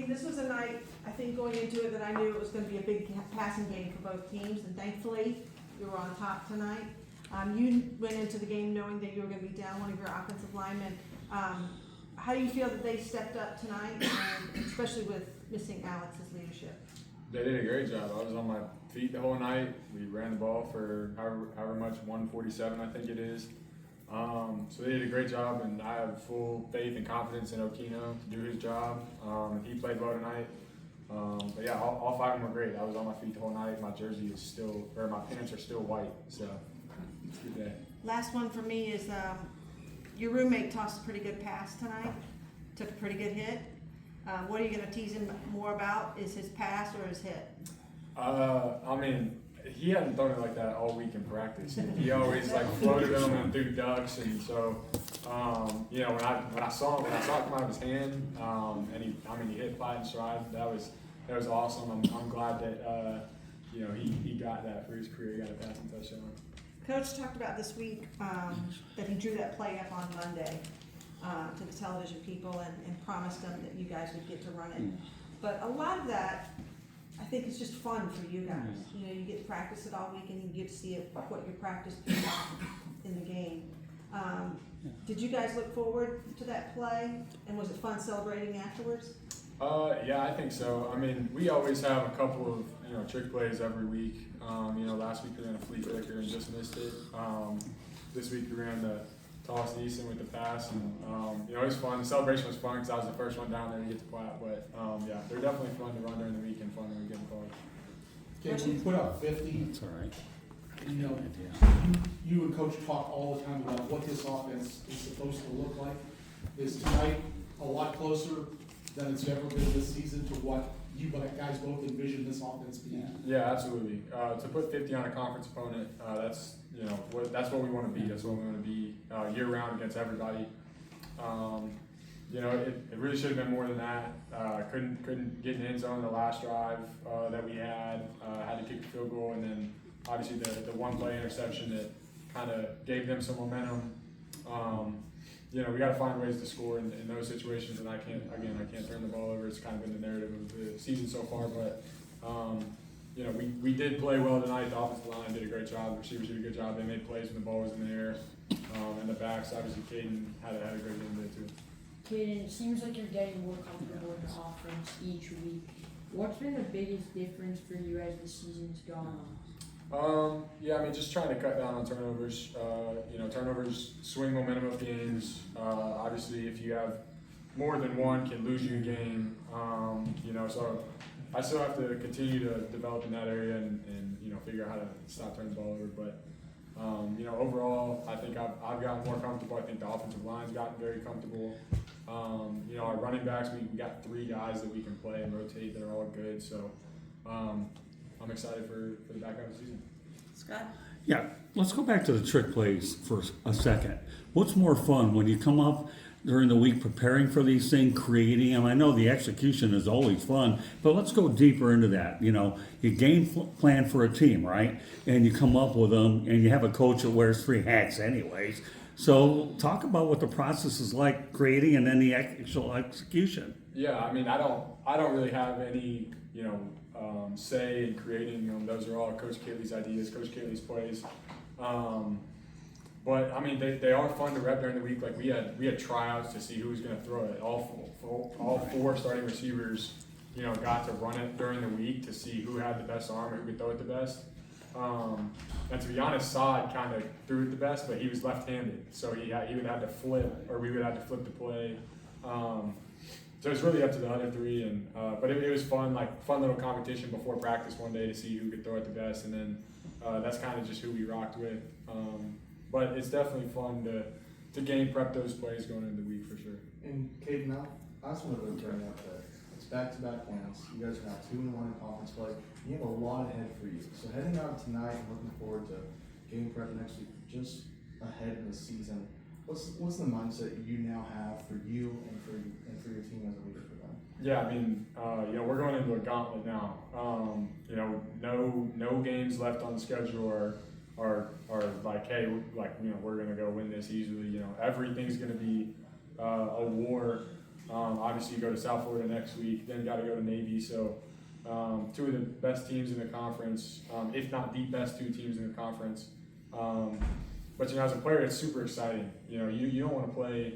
Caden, this was a night, I think going into it, that I knew it was gonna be a big passing game for both teams, and thankfully, you were on top tonight. You went into the game knowing that you were gonna be down one of your offensive linemen. How do you feel that they stepped up tonight, and especially with missing Alex's leadership? They did a great job. I was on my feet the whole night. We ran the ball for however much, 147 I think it is. So they did a great job, and I have full faith and confidence in Okino to do his job. He played well tonight. But yeah, all five of them were great. I was on my feet the whole night. My jersey is still, or my pants are still white, so it's a good day. Last one for me is, your roommate tossed a pretty good pass tonight, took a pretty good hit. What are you gonna tease him more about? Is his pass or his hit? I mean, he hadn't thrown it like that all week in practice. He always like floated them and threw ducks, and so you know, when I saw it come out of his hand, and he hit flat and stride. That was awesome. I'm glad that you know, he got that for his career. He got a passing touchdown. Coach talked about this week that he drew that play up on Monday to the television people and promised them that you guys would get to run it. But a lot of that, I think, is just fun for you guys. You know, you get to practice it all week, and you get to see what your practice pays off in the game. Did you guys look forward to that play, and was it fun celebrating afterwards? Yeah, I think so. I mean, we always have a couple of, you know, trick plays every week. You know, last week we ran a flea flicker and just missed it. This week we ran the toss Easton with the pass, and you know, it was fun. The celebration was fun because I was the first one down there to get to Platt. But yeah, they're definitely fun to run during the week and fun when we get involved. Okay, when you put up 50, That's all right. you know, you and Coach talk all the time about what this offense is supposed to look like. Is tonight a lot closer than it's ever been this season to what you guys both envision this offense being? Yeah, absolutely. To put 50 on a conference opponent, that's, you know, that's what we want to be. That's what we want to be year round against everybody. You know, it really should have been more than that. Couldn't get in the end zone the last drive that we had. Had to kick the field goal, and then obviously the one play interception that kind of gave them some momentum. You know, we got to find ways to score in those situations, and I can't turn the ball over. It's kind of been the narrative of the season so far, but you know, we did play well tonight. The offensive line did a great job. The receivers did a good job. They made plays when the ball was in the air, and the backs, obviously Caden had a great game there too. Caden, it seems like you're getting more comfortable with the offense each week. What's been the biggest difference for you as the season's gone on? Yeah, I mean, just trying to cut down on turnovers. You know, turnovers swing momentum of games. Obviously, if you have more than one, can lose you a game. You know, so I still have to continue to develop in that area and you know, figure out how to stop turning the ball over. But you know, overall, I think I've gotten more comfortable. I think the offensive line's gotten very comfortable. You know, our running backs, we got 3 guys that we can play and rotate that are all good. So I'm excited for the back half of the season. Scott? Yeah, let's go back to the trick plays for a second. What's more fun when you come up during the week preparing for these things, creating them? I know the execution is always fun, but let's go deeper into that. You know, you game plan for a team, right? And you come up with them, and you have a coach that wears 3 hats anyways. So talk about what the process is like creating and then the actual execution. Yeah, I mean, I don't really have any, you know, say in creating them. Those are all Coach Cayley's ideas, Coach Cayley's plays. But I mean, they are fun to rep during the week. Like we had tryouts to see who was going to throw it. All 4 starting receivers, you know, got to run it during the week to see who had the best arm or who could throw it the best. And to be honest, Saad kind of threw it the best, but he was left-handed, so he would have to flip, or we would have to flip the play. So it's really up to the other 3, and but it was fun little competition before practice one day to see who could throw it the best, and then that's kind of just who we rocked with. But it's definitely fun to game prep those plays going into the week for sure. And Caden, now I just wanted to bring up that it's back-to-back wins. You guys are now 2-1 in conference play. You have a lot ahead for you. So heading out tonight and looking forward to game prep next week, just ahead in the season. What's the mindset you now have for you and for your team as a leader for them? Yeah, I mean, you know, we're going into a gauntlet now. You know, no games left on the schedule are like, hey, like, you know, we're gonna go win this easily. You know, everything's gonna be a war. Obviously, you go to South Florida next week, then got to go to Navy. So, two of the best teams in the conference, if not the best two teams in the conference. But as a player, it's super exciting. You don't want to play,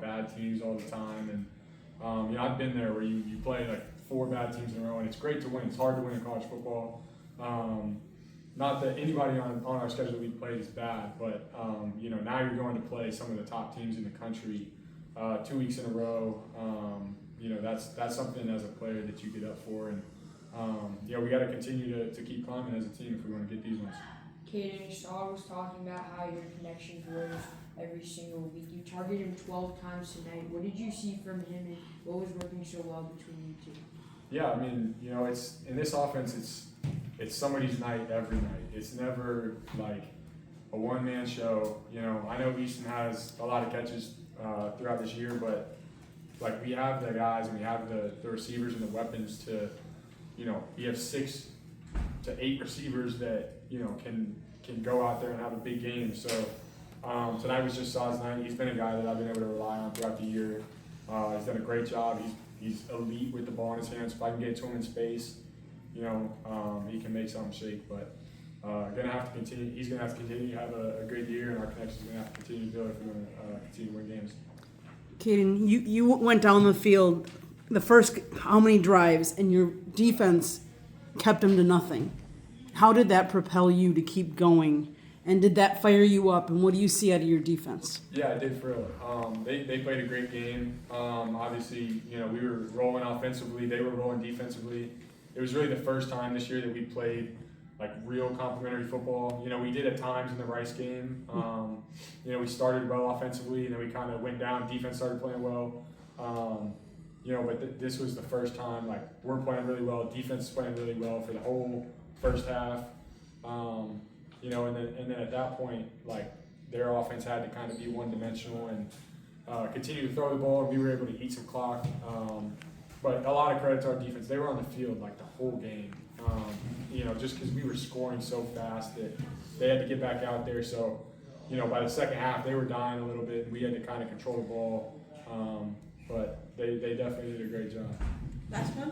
bad teams all the time. And I've been there where you play like 4 bad teams in a row, and it's great to win. It's hard to win in college football. Not that anybody on our schedule we played is bad, but now you're going to play some of the top teams in the country 2 weeks in a row. That's something as a player that you get up for, and we got to continue to keep climbing as a team if we want to get these ones. Caden, Shaw was talking about how your connection grows every single week. You targeted him 12 times tonight. What did you see from him, and what was working so well between you two? Yeah, I mean, it's in this offense, it's somebody's night every night. It's never like a one-man show. I know Easton has a lot of catches throughout this year, but like we have the guys and we have the receivers and the weapons to, we have 6 to 8 receivers that can go out there and have a big game. So tonight was just Saw's night. He's been a guy that I've been able to rely on throughout the year. He's done a great job. He's elite with the ball in his hands. If I can get to him in space, he can make something shake. But gonna have to continue. He's gonna have to continue to have a good year, and our connection's gonna have to continue to build if we're gonna continue to win games. Caden, you went down the field the first how many drives, and your defense kept them to nothing. How did that propel you to keep going? And did that fire you up? And what do you see out of your defense? Yeah, I did for real. They played a great game. Obviously, we were rolling offensively. They were rolling defensively. It was really the first time this year that we played like real complementary football. We did at times in the Rice game. We started well offensively, and then we kind of went down. Defense started playing well. But this was the first time like we're playing really well. Defense is playing really well for the whole first half. And then at that point, like their offense had to kind of be one-dimensional and continue to throw the ball, and we were able to eat some clock. But a lot of credit to our defense. They were on the field like the whole game. Just because we were scoring so fast that they had to get back out there. So, by the second half, they were dying a little bit. We had to kind of control the ball. But they definitely did a great job. Last one?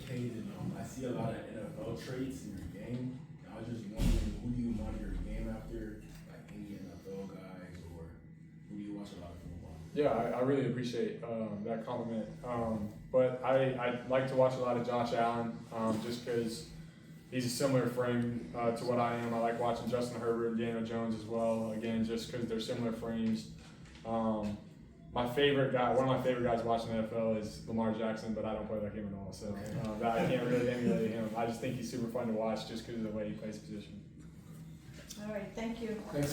Caden, I see a lot of NFL traits in your game. I was just wondering, who do you monitor your game after? Like any NFL guys, or who do you watch a lot of football? Yeah, I really appreciate that compliment. But I like to watch a lot of Josh Allen just because he's a similar frame to what I am. I like watching Justin Herbert and Daniel Jones as well, again, just because they're similar frames. One of my favorite guys watching the NFL is Lamar Jackson, but I don't play like him at all, so I can't really emulate him. I just think he's super fun to watch just because of the way he plays position. All right, thank you. Thanks.